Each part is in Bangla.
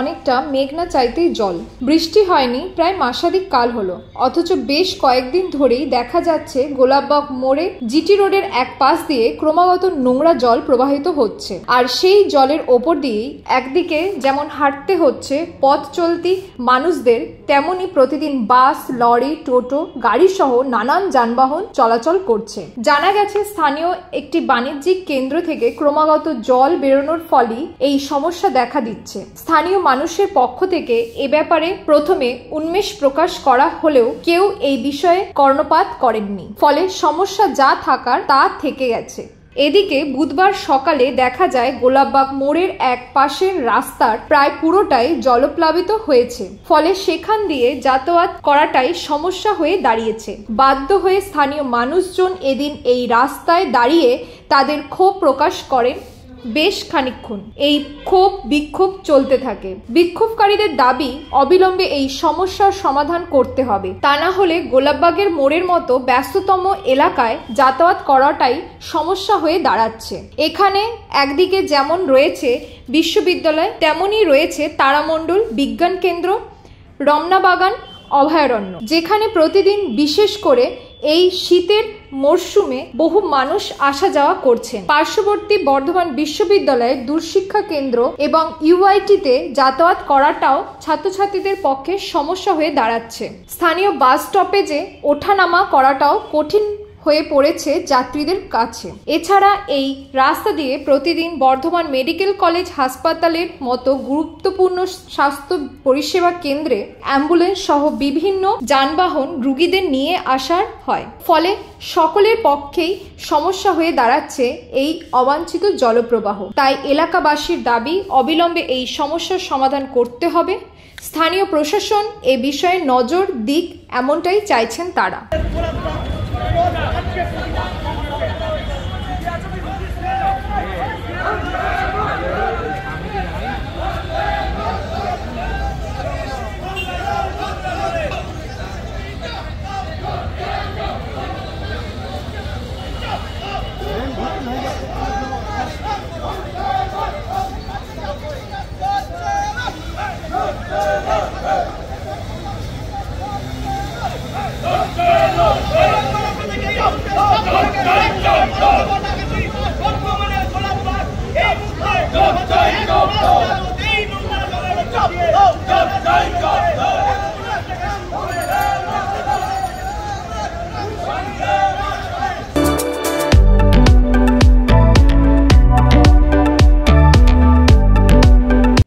অনেকটা মেঘনা চাইতেই জল। বৃষ্টি হয়নি প্রায় মাসাধিক কাল হলো, অথচ বেশ কয়েকদিন ধরেই দেখা যাচ্ছে গোলাপবাগ মোড়ে জিটি রোডের এক পাশ দিয়ে ক্রমাগত নোংরা জল প্রবাহিত হচ্ছে। আর সেই জলের ওপর দিয়েই একদিকে যেমন হাঁটতে হচ্ছে পথ চলতি মানুষদের, তেমনি প্রতিদিন বাস, লরি, টোটো, গাড়ি সহ নানান যানবাহন চলাচল করছে। জানা গেছে স্থানীয় একটি বাণিজ্যিক কেন্দ্র থেকে ক্রমাগত জল বেরোনোর ফলেই এই সমস্যা দেখা দিচ্ছে। স্থানীয় মানুষের পক্ষ থেকে এ ব্যাপারে প্রথমে উন্মেষ প্রকাশ করা হলেও কেউ এই বিষয়ে কর্ণপাত করেননি, ফলে সমস্যা যা থাকার তা থেকে গেছে। এদিকে বুধবার সকালে দেখা যায় গোলাপবাগ মোড়ের এক পাশের রাস্তার প্রায় পুরোটাই জলপ্লাবিত হয়েছে, ফলে সেখান দিয়ে যাতায়াত করাটাই সমস্যা হয়ে দাঁড়িয়েছে। বাধ্য হয়ে স্থানীয় মানুষজন এদিন এই রাস্তায় দাঁড়িয়ে তাদের ক্ষোভ প্রকাশ করেন। বেশ খানিকক্ষণ এই ক্ষোভ বিক্ষোভ চলতে থাকে। বিক্ষোভকারীদের দাবি অবিলম্বে এই সমস্যার সমাধান করতে হবে, তা না হলে গোলাপবাগের মোড়ের মতো ব্যস্ততম এলাকায় যাতায়াত করাটাই সমস্যা হয়ে দাঁড়াচ্ছে। এখানে একদিকে যেমন রয়েছে বিশ্ববিদ্যালয়, তেমনই রয়েছে তারামণ্ডল বিজ্ঞান কেন্দ্র, রমনা বাগান অভয়ারণ্য, যেখানে প্রতিদিন বিশেষ করে এই শীতের মরশুমে বহু মানুষ আসা যাওয়া করছেন। পার্শ্ববর্তী বর্ধমান বিশ্ববিদ্যালয়ের দূরশিক্ষা কেন্দ্র এবং ইউআইটিতে যাতায়াত করাটাও ছাত্রছাত্রীদের পক্ষে সমস্যা হয়ে দাঁড়াচ্ছে। স্থানীয় বাস স্টপেজে ওঠানামা করাটাও কঠিন হয়ে পড়েছে যাত্রীদের কাছে। এছাড়া এই রাস্তা দিয়ে প্রতিদিন বর্ধমান মেডিকেল কলেজ হাসপাতালের মতো গুরুত্বপূর্ণ স্বাস্থ্য পরিষেবা কেন্দ্রে অ্যাম্বুলেন্স সহ বিভিন্ন যানবাহন রোগীদের নিয়ে আসার হয়, ফলে সকলের পক্ষেই সমস্যা হয়ে দাঁড়াচ্ছে এই অবাঞ্ছিত জলপ্রবাহ। তাই এলাকাবাসীর দাবি অবিলম্বে এই সমস্যার সমাধান করতে হবে। স্থানীয় প্রশাসন এ বিষয়ে নজর দিক, এমনটাই চাইছেন তারা।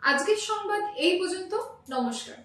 আজকের সংবাদ এই পর্যন্ত। নমস্কার।